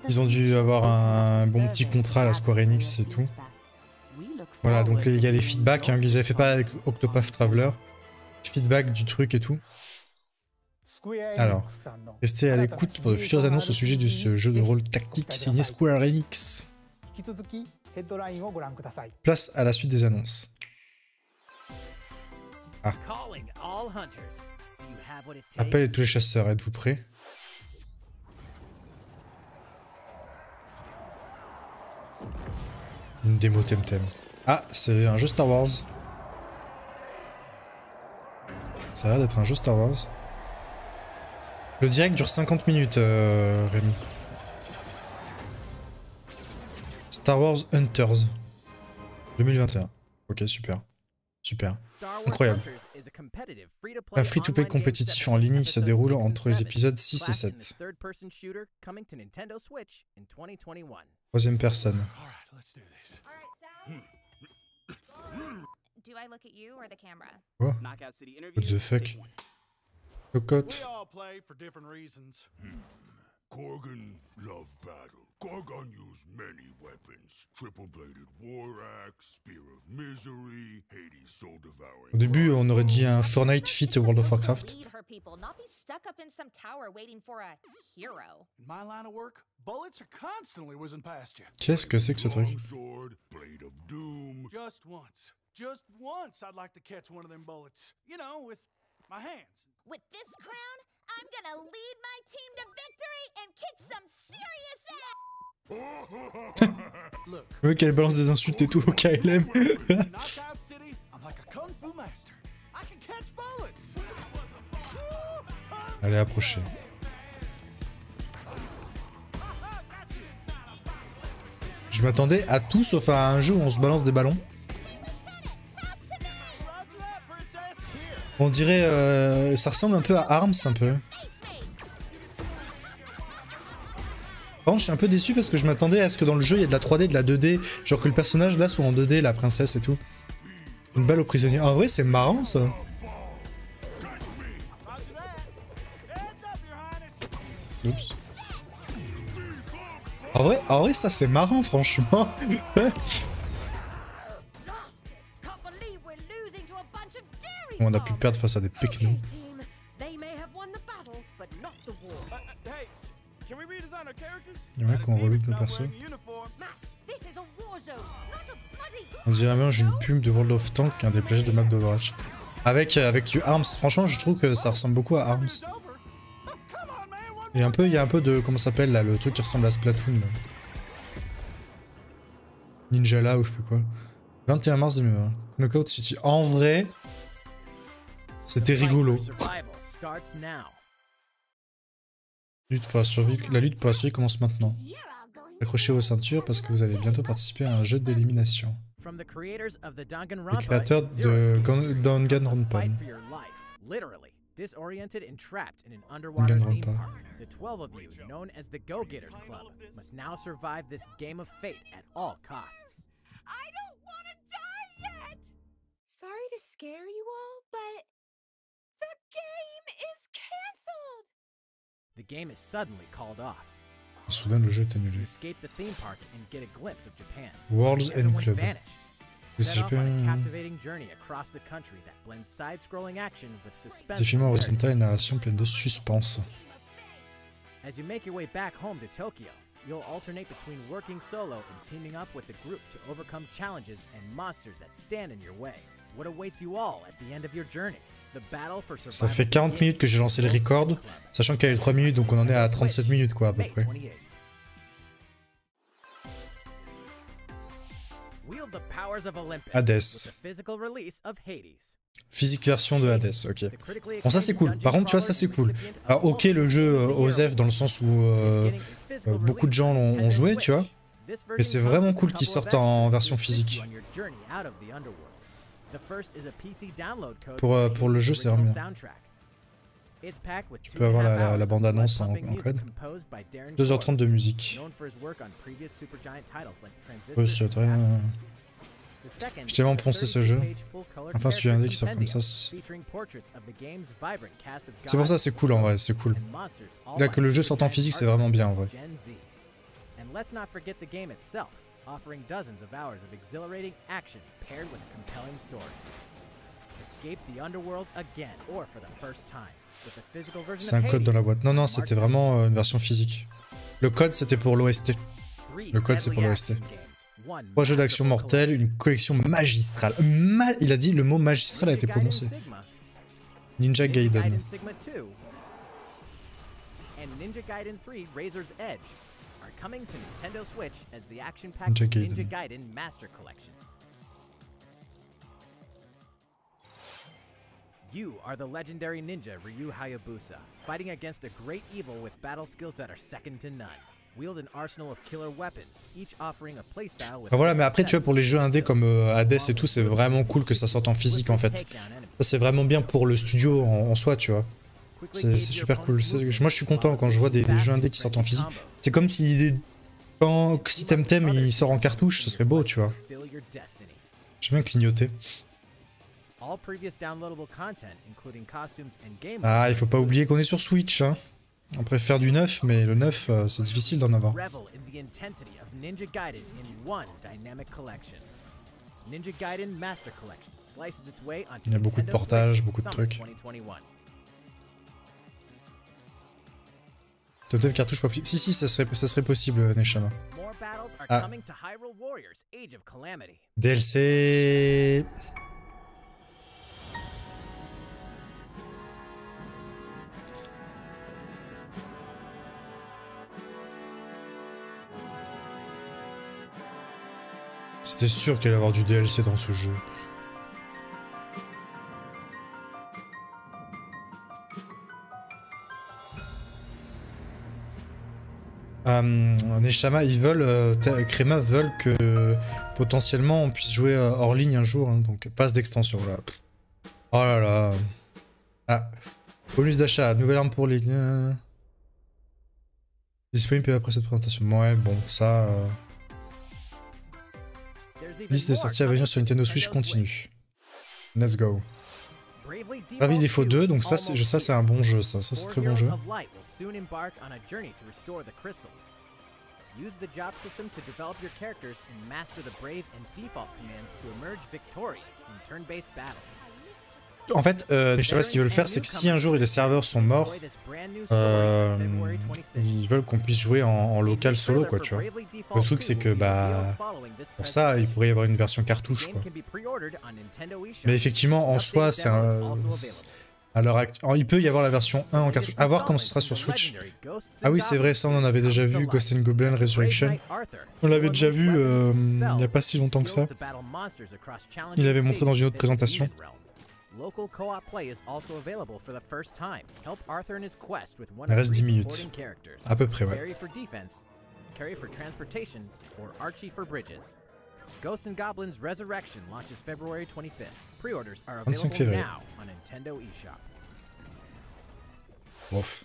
Ils ont dû avoir un bon petit contrat à la Square Enix et tout. Voilà, donc il y a les feedbacks hein, qu'ils avaient fait pas avec Octopath Traveler. Feedback du truc et tout. Alors, restez à l'écoute pour de futures annonces au sujet de ce jeu de rôle tactique signé Square Enix. Place à la suite des annonces. Ah. Appel tous les chasseurs, êtes-vous prêts? Une démo Temtem. Ah, c'est un jeu Star Wars. Ça a l'air d'être un jeu Star Wars. Le direct dure 50 minutes, Rémi. Star Wars Hunters 2021. Ok, super. Super. Incroyable. Un free-to-play compétitif en ligne qui se déroule entre les épisodes 6 et 7. Troisième personne. Do I look at you or the camera? What? What the fuck? Cocotte. We all play for different reasons. Korgan loved battle. Korgan used many weapons. Triple-bladed war axe, spear of misery, Hades soul-devouring. Au début, on aurait dit un Fortnite fit World of Warcraft. Qu'est-ce que c'est que ce truc? Just once I'd like to catch one of them bullets. You know, with my hands. With this crown, I'm gonna lead my team to victory and kick some serious ass. Look. Oui, qu'elle balance des insultes et tout au KLM. Allez, approchez. Je m'attendais à tout sauf à un jeu où on se balance des ballons. On dirait... ça ressemble un peu à Arms, un peu. Par contre, je suis un peu déçu parce que je m'attendais à ce que dans le jeu, il y ait de la 3D, de la 2D. Genre que le personnage, là, soit en 2D, la princesse et tout. Une balle au prisonnier. En vrai, c'est marrant, ça. Oups. En vrai, ça, c'est marrant, franchement. On a pu perdre face à des pecnos. Il y en a qui ont relook nos persos. On dirait même j'ai une pub de World of Tanks, un des plagiats de map d'Overwatch. Avec du Arms. Franchement, je trouve que ça ressemble beaucoup à Arms. Et il y a un peu de... Comment ça s'appelle là? Le truc qui ressemble à Splatoon. Là. Ninjala ou je sais plus quoi. 21 mars 2020. Knockout City. En vrai... C'était rigolo. La lutte pour la survie commence maintenant. Accrochez vos ceintures parce que vous allez bientôt participer à un jeu d'élimination. Les créateurs de Danganronpa. Danganronpa. The 12 of you, known as the Go-Getters Club, must now survive this game of fate at all costs. I don't want to die yet! Sorry to scare you all, but the game is canceled! The game is suddenly called off. Soudain, le jeu est annulé. You escape the theme park and get a glimpse of Japan. World's End Everyone Club. vanished. Set off on a captivating journey across the country that blends side-scrolling action with suspense. Défilement horizontal et narration pleine de suspense. As you make your way back home to Tokyo, you'll alternate between working solo and teaming up with the group to overcome challenges and monsters that stand in your way. What awaits you all at the end of your journey? The battle for survival. Ça fait 40 minutes que j'ai lancé le record, sachant qu'il y a eu 3 minutes, donc on en est à 37 minutes quoi à peu près. Wield the powers of Olympus Hades. with the physical release of Hades. Physique version de Hades, ok. Bon ça c'est cool, par contre tu vois ça c'est cool. Alors ok le jeu OZEF dans le sens où beaucoup de gens l'ont joué tu vois, mais c'est vraiment cool qu'il sorte en version physique. Pour le jeu c'est vraiment bien. Tu peux avoir la bande-annonce en code. 2h30 de musique. C'est très... J'ai tellement poncé ce jeu. Enfin, celui indé qui sort comme ça. C'est pour ça c'est cool en vrai, c'est cool. Là que le jeu sorte en physique, c'est vraiment bien en vrai. C'est un code dans la boîte. Non, non, c'était vraiment une version physique. Le code c'était pour l'OST. Le code c'est pour l'OST. 3 jeux d'action mortels, une collection magistrale. Il a dit le mot magistral a été prononcé. Ninja Gaiden. Ninja Gaiden 3 Razor's Edge are coming to Nintendo Switch as the action-packed Ninja Gaiden. Ninja Gaiden Master Collection. You are the legendary ninja Ryu Hayabusa, fighting against a great evil with battle skills that are second to none. Wield an arsenal of killer weapons, each offering a playstyle with... Voilà, mais après tu vois pour les jeux indés comme Hades et tout, c'est vraiment cool que ça sorte en physique en fait. Ça c'est vraiment bien pour le studio en soi, tu vois. C'est super cool. Moi je suis content quand je vois des jeux indés qui sortent en physique. C'est comme si si Temtem il sort en cartouche, ce serait beau, tu vois. J'aime bien clignoter. Ah, il faut pas oublier qu'on est sur Switch, hein. On préfère du neuf, mais le neuf, c'est difficile d'en avoir. Il y a beaucoup de portages, beaucoup de trucs. Totem cartouche pas possible. Si, ça serait possible, Neshama. Ah. DLC. C'était sûr qu'il allait y avoir du DLC dans ce jeu. Neshama, ils veulent, Crema veulent que potentiellement on puisse jouer hors ligne un jour, hein, donc passe d'extension là. Oh là là. Ah, bonus d'achat, nouvelle arme pour ligne. Disponible après cette présentation. Ouais, bon, ça. Liste des sorties à venir sur Nintendo Switch continue. Let's go. Bravely Default 2, donc ça c'est un bon jeu, ça c'est très bon jeu. En fait, je sais pas ce qu'ils veulent faire, c'est que si un jour les serveurs sont morts, ils veulent qu'on puisse jouer en local solo, quoi, tu vois. Le truc, c'est que, bah, pour ça, il pourrait y avoir une version cartouche, quoi. Mais effectivement, en soi, c'est un... il peut y avoir la version 1 en cartouche. À voir comment ce sera sur Switch. Ah oui, c'est vrai, ça, on en avait déjà vu, Ghost and Goblin Resurrection. On l'avait déjà vu il n'y a pas si longtemps que ça. Il avait montré dans une autre présentation. Il reste 10 minutes. À peu près, ouais. Ghosts and Goblins Resurrection launches February 25th. Pre-orders are 25 available février. now on Nintendo eShop. Ouf.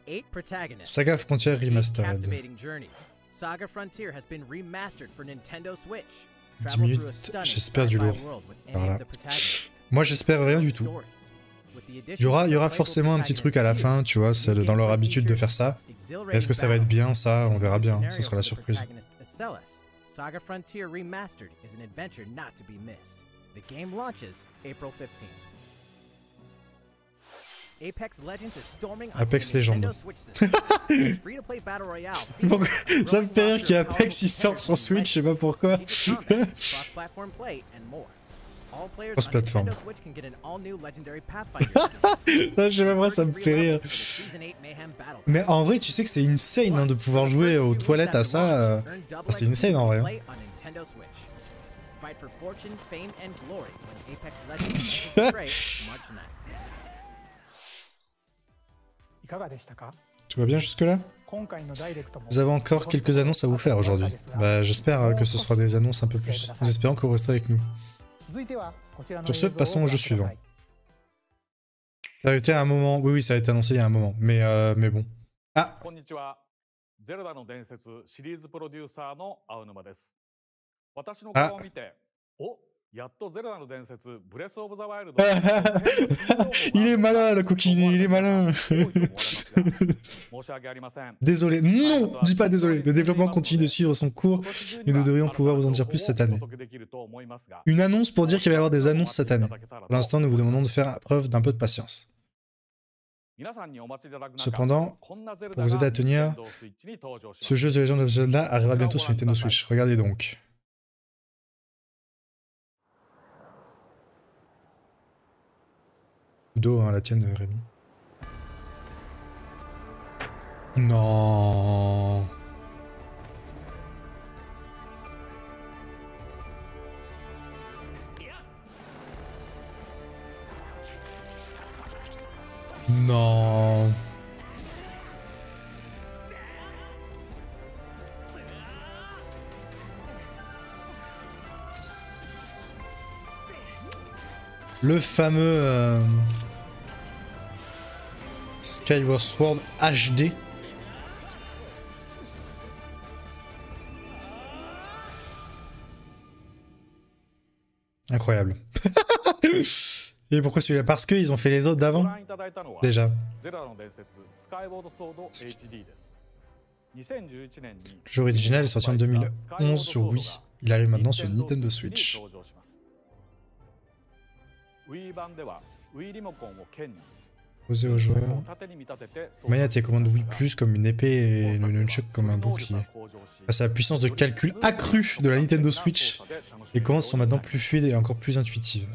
8 protagonists. Saga Frontier Remastered. Captivating journeys. Saga Frontier has been remastered for Nintendo Switch. 10 minutes, j'espère du lourd. Par là. Moi j'espère rien du tout. Il y aura forcément un petit truc à la fin, tu vois, c'est dans leur habitude de faire ça. Est-ce que ça va être bien, ça? On verra bien, ça sera la surprise. Saga Frontier Remastered is an adventure not to be missed. The game launches April 15th. Apex Legends is storming Apex Legends. Ça me fait rire qu'Apex il sorte sur Switch, je sais pas pourquoi. Cross-platform. Je sais pas pourquoi ça me fait rire. Mais en vrai, tu sais que c'est insane hein, de pouvoir jouer aux toilettes à ça. C'est insane en vrai. Hein. Tout va bien jusque-là? Nous avons encore quelques annonces à vous faire aujourd'hui. Bah, j'espère que ce sera des annonces un peu plus. Nous espérons que vous resterez avec nous. Sur ce, passons au jeu suivant. Ça a été un moment... Oui, ça a été annoncé il y a un moment. Mais bon. Ah! Ah! Il est malin, le coquine, il est malin. Désolé, non, dis pas désolé. Le développement continue de suivre son cours et nous devrions pouvoir vous en dire plus cette année. Une annonce pour dire qu'il va y avoir des annonces cette année. Pour l'instant, nous vous demandons de faire preuve d'un peu de patience. Cependant, pour vous aider à tenir, ce jeu The Legend of Zelda arrivera bientôt sur Nintendo Switch. Regardez donc. Dos, hein, la tienne, Rémi. Non. Non. Le fameux Skyward Sword HD. Incroyable. Et pourquoi celui-là? Parce qu'ils ont fait les autres d'avant? Déjà. Le jeu original est sorti en 2011 sur Wii. Il arrive maintenant sur Nintendo Switch. Posé aux joueurs. Manette et commande Wii Plus comme une épée et le nunchuck comme un bouclier. Grâce à la puissance de calcul accrue de la Nintendo Switch, les commandes sont maintenant plus fluides et encore plus intuitives.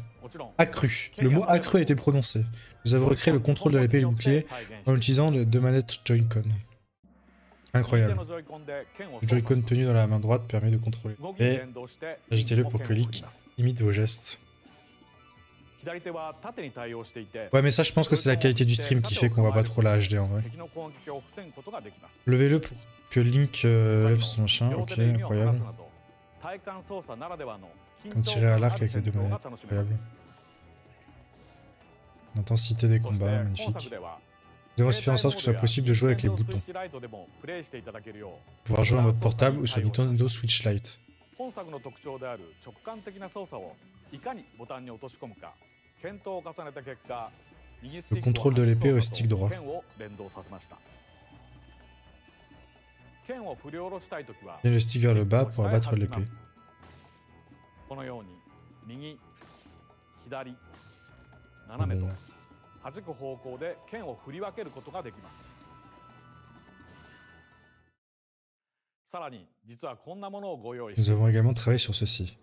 Accru. Le mot accru a été prononcé. Nous avons recréé le contrôle de l'épée et du bouclier en utilisant les deux manettes Joy-Con. Incroyable. Le Joy-Con tenu dans la main droite permet de contrôler. Et agitez-le pour que Link imite vos gestes. Ouais, mais ça, je pense que c'est la qualité du stream qui fait qu'on voit pas trop la HD en vrai. Levez-le pour que Link lève son machin. Ok, incroyable. Comme tirer à l'arc avec les deux manettes. Incroyable. L'intensité des combats, magnifique. Nous avons aussi fait en sorte que ce soit possible de jouer avec les boutons. Pouvoir jouer en mode portable ou sur Nintendo Switch Lite. Le contrôle de l'épée au stick droit. Et le stick vers le bas pour abattre l'épée. Nous avons également travaillé sur ceci.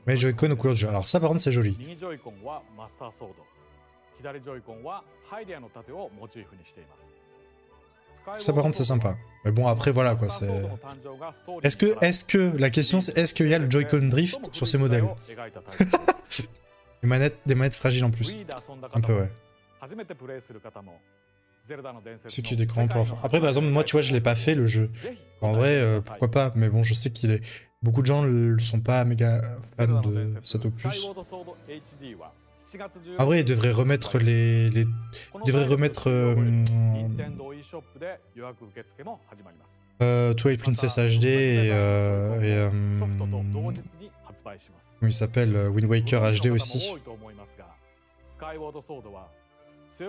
Mais Joy-Con aux couleurs du jeu. Alors ça par contre c'est joli. Ça par contre c'est sympa. Mais bon après voilà quoi, c'est... Est-ce que la question c'est est-ce qu'il y a le Joy-Con Drift sur ces modèles? Des manettes fragiles en plus. Un peu ouais. Ce qui est d'écran pour l'enfant. Après par exemple moi tu vois je l'ai pas fait le jeu. En vrai pourquoi pas, mais bon je sais qu'il est... Beaucoup de gens ne sont pas méga fans de cet opus. En vrai, ils devraient remettre Ils devraient remettre... Twilight Princess HD et comment il s'appelle? Wind Waker HD aussi. Il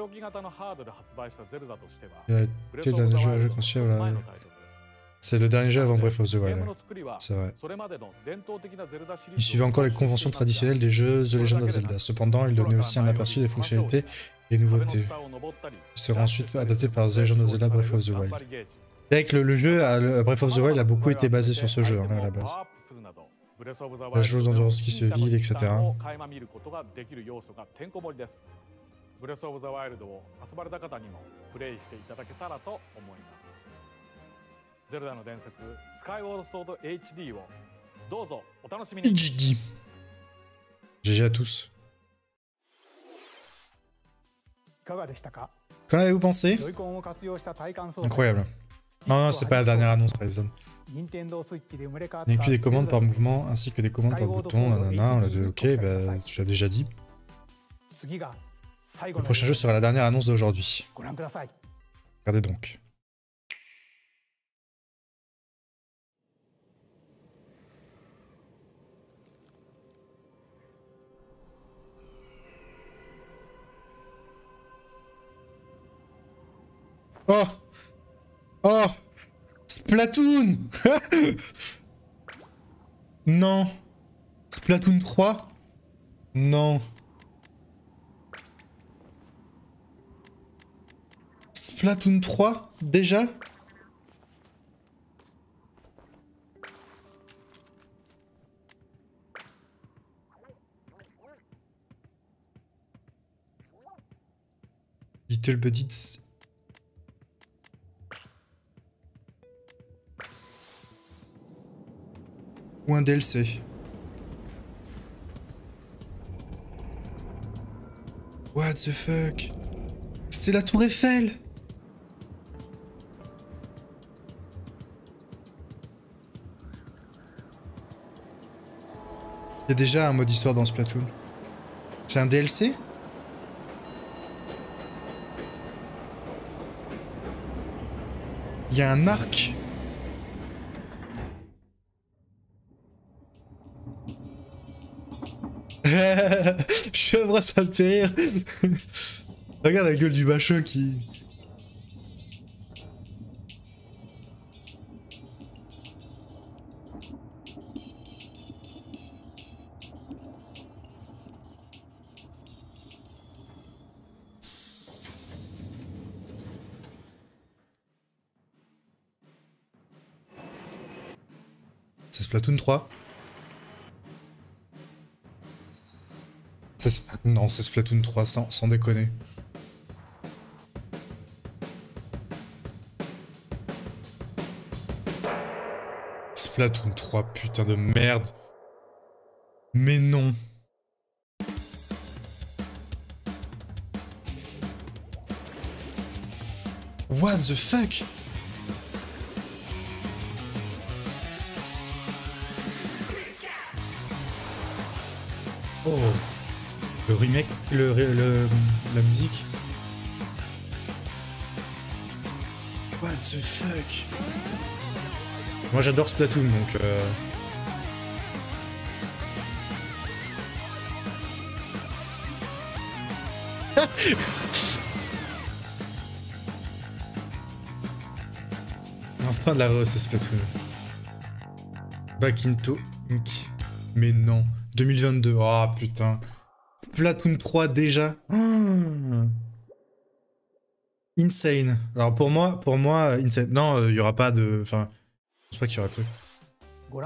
y a que le dernier jeu conçu, voilà. C'est le dernier jeu avant Breath of the Wild. C'est vrai. Il suivait encore les conventions traditionnelles des jeux The Legend of Zelda. Cependant, il donnait aussi un aperçu des fonctionnalités et nouveautés. Il sera ensuite adapté par The Legend of Zelda Breath of the Wild. C'est vrai que le jeu, Breath of the Wild, a beaucoup été basé sur ce jeu, hein, à la base. La jauge d'endurance qui se vide, etc. HD. GG à tous. Qu'en avez-vous pensé? Incroyable. Non, c'est pas la dernière annonce, par exemple. Il n'y a que des commandes par mouvement ainsi que des commandes par bouton. Nanana, on l'a dit, ok, bah, tu l'as déjà dit. Le prochain jeu sera la dernière annonce d'aujourd'hui. Regardez donc. Oh! Oh! Splatoon! Non. Splatoon 3? Non. Splatoon 3? Déjà? Little Buddies. Ou un DLC. What the fuck? C'est la Tour Eiffel! Il y a déjà un mode histoire dans Splatoon. C'est un DLC? Il y a un arc. Je vois, ça me fait rire. Regarde la gueule du machin qui... C'est Splatoon 3. Non, c'est Splatoon 3, sans déconner. Splatoon 3, putain de merde. Mais non. What the fuck? Oh. Le remake, la musique. What the fuck? Moi j'adore Splatoon donc Enfin de la re, c'est Splatoon. Back into Inc. Mais non. 2022. Oh putain. Splatoon 3 déjà. Insane. Alors pour moi, insane. Non, il y aura pas de... Enfin, je pense pas qu'il y aura plus. Vous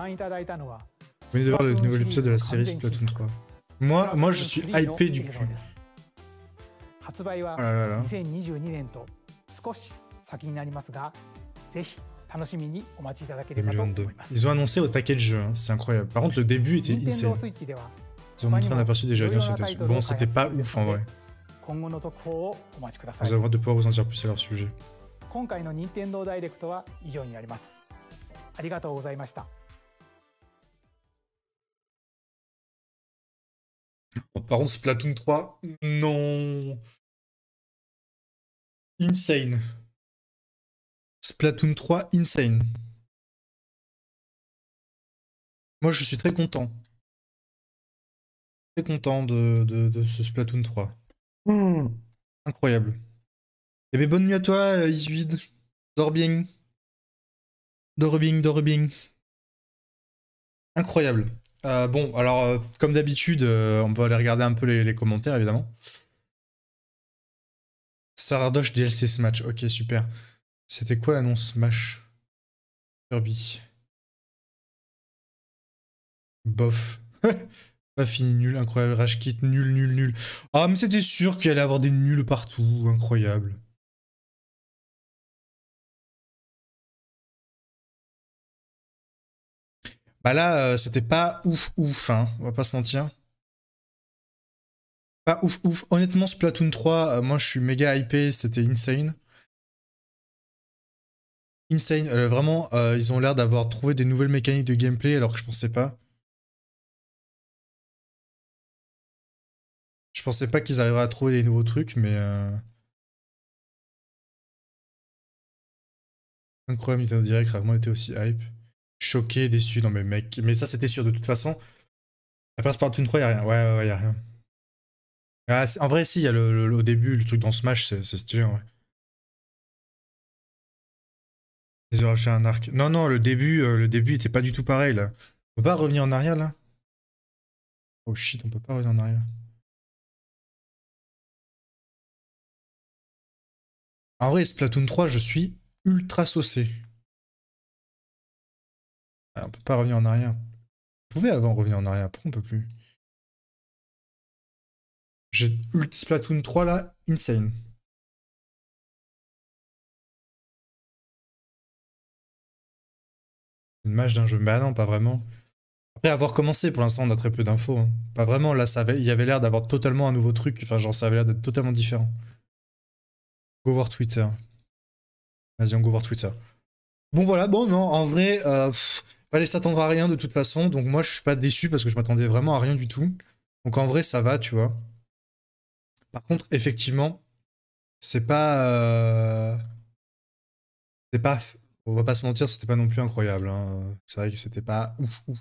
venez de voir le nouvel épisode de la série Splatoon 3. Moi je suis hypé du cul. Oh là là là. 2022. Ils ont annoncé au taquet de jeu, hein. C'est incroyable. Par contre, le début était insane. Ils ont montré un aperçu des jeux alliés sur dessus. Bon, c'était pas ouf en vrai. Vous avez le droit de pouvoir vous en dire plus à leur sujet. Par contre, Splatoon 3, non. Insane. Splatoon 3, insane. Moi, je suis très content. Très content de ce Splatoon 3. Incroyable. Eh bien, bonne nuit à toi, Isuid. Dors bien. Dors bien, dors bien. Incroyable. Bon, alors, comme d'habitude, on peut aller regarder un peu les commentaires, évidemment. Sardoche DLC Smash. Ok, super. C'était quoi l'annonce Smash? Kirby. Bof. Pas fini, nul, incroyable. Rage Kit, nul, nul, nul. Ah, mais c'était sûr qu'il allait avoir des nuls partout. Incroyable. Bah là, c'était pas ouf, ouf, hein. On va pas se mentir. Pas ouf, ouf. Honnêtement, Splatoon 3, moi je suis méga hypé. C'était insane. Insane. Vraiment, ils ont l'air d'avoir trouvé des nouvelles mécaniques de gameplay alors que je pensais pas. Je pensais pas qu'ils arriveraient à trouver des nouveaux trucs, mais... Incroyable, Nintendo Direct, rarement été aussi hype. Choqué, déçu, non mais mec... Mais ça c'était sûr de toute façon. À part Splatoon 3, y'a rien. Ouais, ouais, y'a rien. Ah, en vrai, si, il y a au début, le truc dans Smash, c'est stylé, en vrai. Ils ont rajouté un arc. Non, non, le début était pas du tout pareil, là. On peut pas revenir en arrière, là? Oh shit, on peut pas revenir en arrière. En vrai, Splatoon 3, je suis ultra saucé. Ah, on peut pas revenir en arrière. On pouvait avant revenir en arrière, pourquoi on peut plus? J'ai Splatoon 3 là, insane. Une image d'un jeu. Bah non, pas vraiment. Après avoir commencé, pour l'instant, on a très peu d'infos. Hein. Pas vraiment, là, il y avait l'air d'avoir totalement un nouveau truc. Enfin, genre, ça avait l'air d'être totalement différent. Go voir Twitter. Vas-y, on go voir Twitter. Bon, voilà, bon, non, en vrai, fallait s'attendre à rien de toute façon. Donc, moi, je suis pas déçu parce que je m'attendais vraiment à rien du tout. Donc, en vrai, ça va, tu vois. Par contre, effectivement, c'est pas. C'est pas. On va pas se mentir, c'était pas non plus incroyable. Hein. C'est vrai que c'était pas ouf, ouf.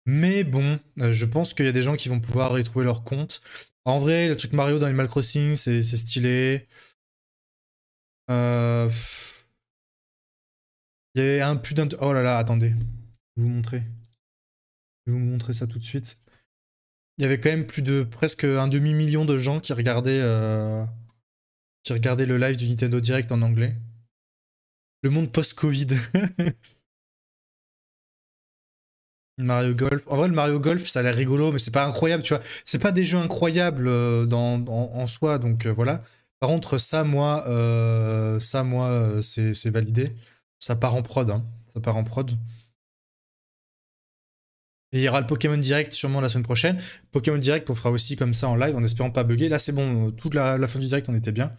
Mais bon, je pense qu'il y a des gens qui vont pouvoir y trouver leur compte. En vrai, le truc Mario dans Animal Crossing, c'est stylé. Il y a un putain de... Oh là là, attendez. Je vais vous montrer. Je vais vous montrer ça tout de suite. Il y avait quand même plus de presque un demi-million de gens qui regardaient le live du Nintendo Direct en anglais. Le monde post-Covid. Mario Golf. En vrai, le Mario Golf, ça a l'air rigolo, mais c'est pas incroyable, tu vois. C'est pas des jeux incroyables en soi, donc voilà. Par contre, ça, moi, c'est validé. Ça part en prod, hein. Ça part en prod. Et il y aura le Pokémon Direct sûrement la semaine prochaine. Pokémon Direct, on fera aussi comme ça en live, en espérant pas bugger. Là, c'est bon, toute la fin du direct, on était bien.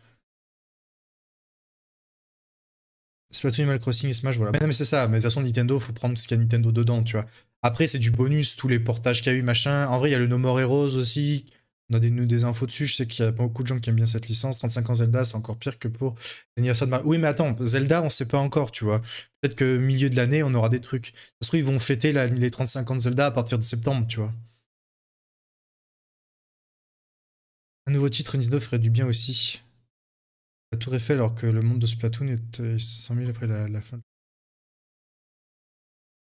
Splatoon, Animal Crossing et Smash, voilà. Mais non, mais c'est ça. Mais de toute façon, Nintendo, faut prendre ce qu'il y a Nintendo dedans, tu vois. Après, c'est du bonus, tous les portages qu'il y a eu, machin. En vrai, il y a le No More Heroes aussi. On a des infos dessus. Je sais qu'il y a beaucoup de gens qui aiment bien cette licence. 35 ans Zelda, c'est encore pire que pour l'anniversaire de Mario. Oui, mais attends, Zelda, on sait pas encore, tu vois. Peut-être que milieu de l'année, on aura des trucs. Ça se trouve, ils vont fêter les 35 ans de Zelda à partir de septembre, tu vois. Un nouveau titre Nintendo ferait du bien aussi. La Tour Eiffel, alors que le monde de Splatoon est 100 000 après la fin.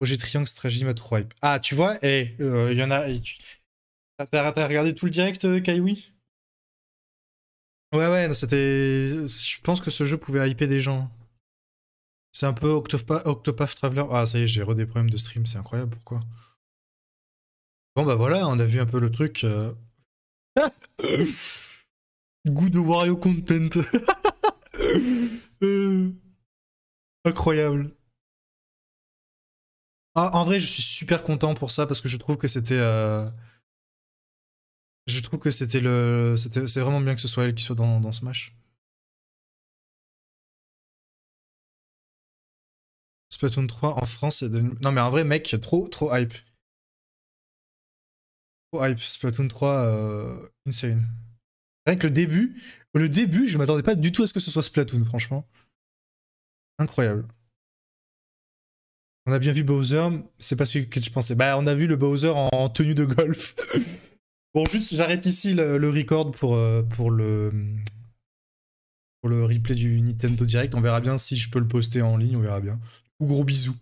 Projet Triangle Strategy m'a trop hype. Ah, tu vois, il y en a. T'as regardé tout le direct, Kaiwi? Ouais, ouais, c'était. Je pense que ce jeu pouvait hyper des gens. C'est un peu Octopath Traveler. Ah, ça y est, j'ai des problèmes de stream, c'est incroyable, pourquoi? Bon, bah voilà, on a vu un peu le truc. Goût de Wario Content. Incroyable. Ah, en vrai, je suis super content pour ça parce que je trouve que c'était. Je trouve que c'était le. C'est vraiment bien que ce soit elle qui soit dans Smash. Splatoon 3 en France, c'est de... Non, mais en vrai, mec, trop hype. Trop hype. Splatoon 3, insane. Rien que le début, je m'attendais pas du tout à ce que ce soit Splatoon, franchement. Incroyable. On a bien vu Bowser, c'est pas celui que je pensais. Bah, on a vu le Bowser en tenue de golf. Bon, juste, j'arrête ici le record pour le replay du Nintendo Direct. On verra bien si je peux le poster en ligne, on verra bien. Ou gros bisous.